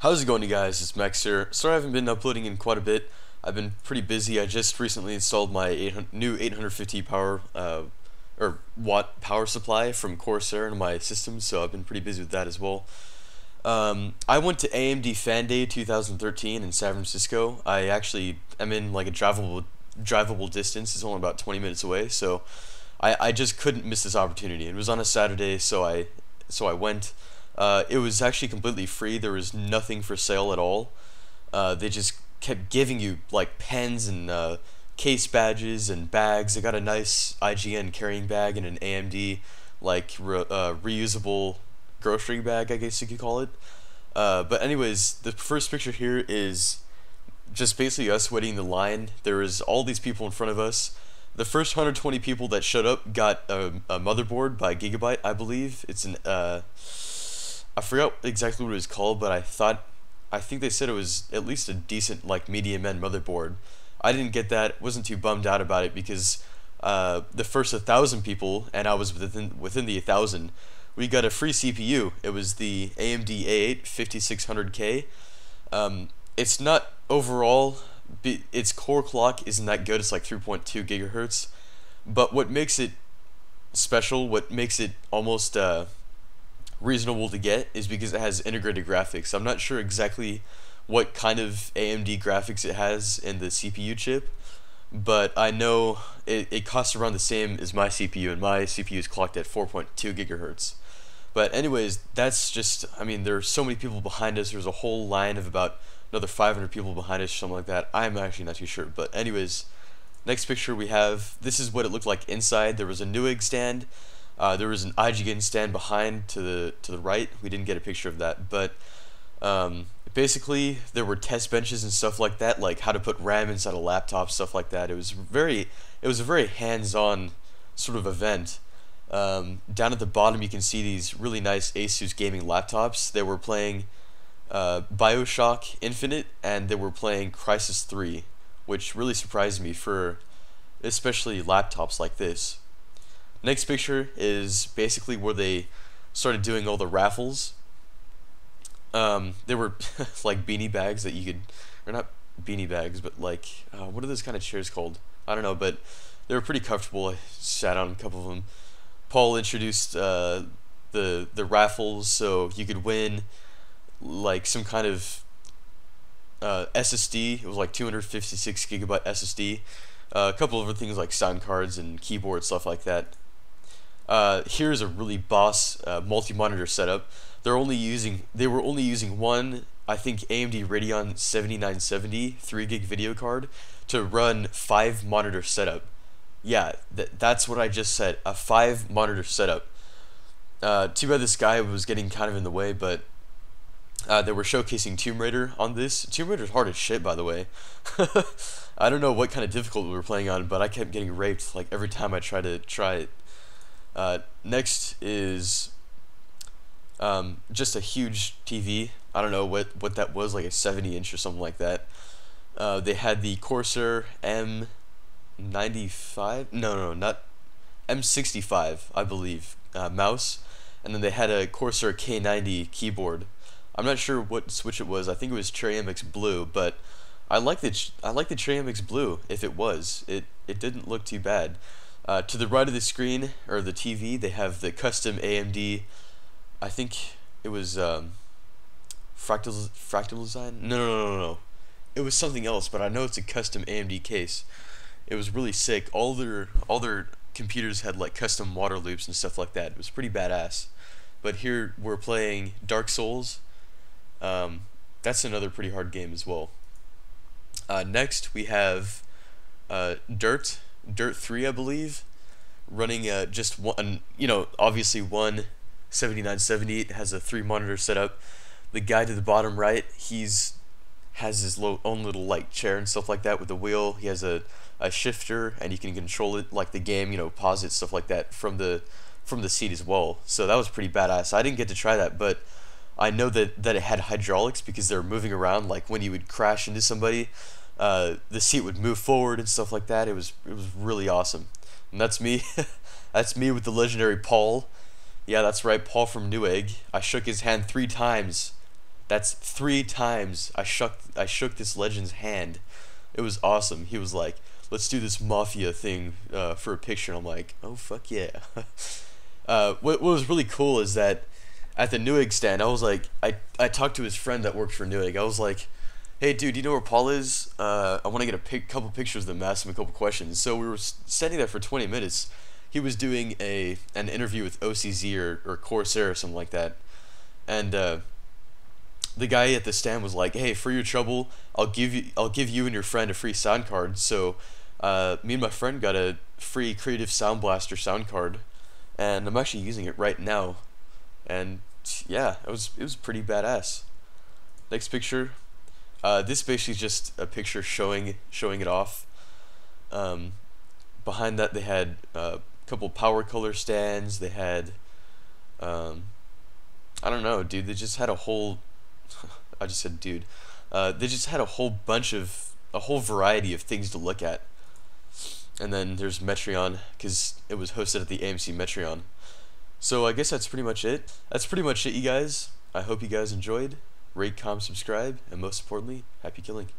How's it going, you guys? It's Max here. Sorry I haven't been uploading in quite a bit. I've been pretty busy. I just recently installed my new 850 power or watt power supply from Corsair into my system, so I've been pretty busy with that as well. I went to AMD Fan Day 2013 in San Francisco. I actually am in like a drivable distance. It's only about 20 minutes away, so I just couldn't miss this opportunity. It was on a Saturday, so I went. It was actually completely free. There was nothing for sale at all. They just kept giving you like pens and case badges and bags. I got a nice IGN carrying bag and an AMD reusable grocery bag, I guess you could call it. But anyways, the first picture here is just basically us waiting in the line. There was all these people in front of us. The first 120 people that showed up got a motherboard by Gigabyte, I believe. It's an I forgot exactly what it was called, but I think they said it was at least a decent like medium end motherboard. I didn't get that. Wasn't too bummed out about it because the first 1,000 people, and I was within the 1,000, we got a free CPU. It was the AMD A8 5600K. It's not overall. Its core clock isn't that good. It's like 3.2 gigahertz. But what makes it special, what makes it almost reasonable to get, is because it has integrated graphics. I'm not sure exactly what kind of AMD graphics it has in the CPU chip, but I know it costs around the same as my CPU, and my CPU is clocked at 4.2 gigahertz. But anyways, that's just, I mean, there are so many people behind us. There's a whole line of about another 500 people behind us, something like that. I'm actually not too sure, but anyways, next picture we have, this is what it looked like inside. There was a Newegg stand. There was an IGN stand behind to the right. We didn't get a picture of that, but basically there were test benches and stuff like that, like how to put RAM inside a laptop, stuff like that. It was a very hands-on sort of event. Down at the bottom you can see these really nice Asus gaming laptops. They were playing BioShock Infinite, and they were playing Crysis 3, which really surprised me for especially laptops like this. Next picture is basically where they started doing all the raffles. There were like beanie bags that you could, or not beanie bags, but like, what are those kind of chairs called? I don't know, but they were pretty comfortable. I sat on a couple of them. Paul introduced the raffles, so you could win like some kind of SSD. It was like 256 gigabyte SSD. A couple of other things like sound cards and keyboard, stuff like that. Here's a really boss multi-monitor setup. They were only using one, I think, AMD Radeon 7970 3 gig video card to run 5 monitor setup. Yeah, that's what I just said, a 5 monitor setup. Too bad this guy was getting kind of in the way, but they were showcasing Tomb Raider on this. Tomb Raider's hard as shit, by the way. I don't know what kind of difficulty we were playing on, but I kept getting raped like every time I tried to try it. Next is just a huge TV. I don't know what that was, like a 70-inch or something like that. They had the Corsair M95, no, not M65, I believe, mouse, and then they had a Corsair K90 keyboard. I'm not sure what switch it was. I think it was Cherry MX Blue, but I like the Cherry MX Blue. If it was, it didn't look too bad. To the right of the screen, or the TV, they have the custom AMD, I think it was fractal design? No. It was something else, but I know it's a custom AMD case. It was really sick. All their computers had like custom water loops and stuff like that. It was pretty badass. But here we're playing Dark Souls. That's another pretty hard game as well. Next we have Dirt 3, I believe, running just one, obviously one 7970. It has a 3 monitor setup. The guy to the bottom right, has his own little like chair and stuff like that with the wheel. He has a shifter, and you can control it like the game, pause it, stuff like that from the seat as well. So that was pretty badass. I didn't get to try that, but I know that it had hydraulics because they were moving around. Like when you would crash into somebody, the seat would move forward and stuff like that. It was really awesome. And that's me. That's me with the legendary Paul. Yeah, that's right, Paul from Newegg. I shook his hand 3 times That's 3 times I shook this legend's hand. It was awesome. He was like, "Let's do this mafia thing for a picture." And I'm like, "Oh fuck yeah!" What was really cool is that at the Newegg stand, I was like, I talked to his friend that worked for Newegg. I was like, "Hey dude, you know where Paul is? I want to get a couple pictures of them, ask him a couple questions." So we were standing there for 20 minutes. He was doing an interview with OCZ or Corsair or something like that, and the guy at the stand was like, "Hey, for your trouble, I'll give you and your friend a free sound card." So me and my friend got a free Creative Sound Blaster sound card, and I'm actually using it right now. And yeah, it was pretty badass. Next picture. This basically is just a picture showing it off. Um, Behind that, they had a couple power color stands. They had I don't know, dude. They just had a whole. I just said, dude. They just had a whole variety of things to look at. And then there's Metreon, because it was hosted at the AMC Metreon. So I guess that's pretty much it. That's pretty much it, you guys. I hope you guys enjoyed. Rate, comment, subscribe, and most importantly, happy killing.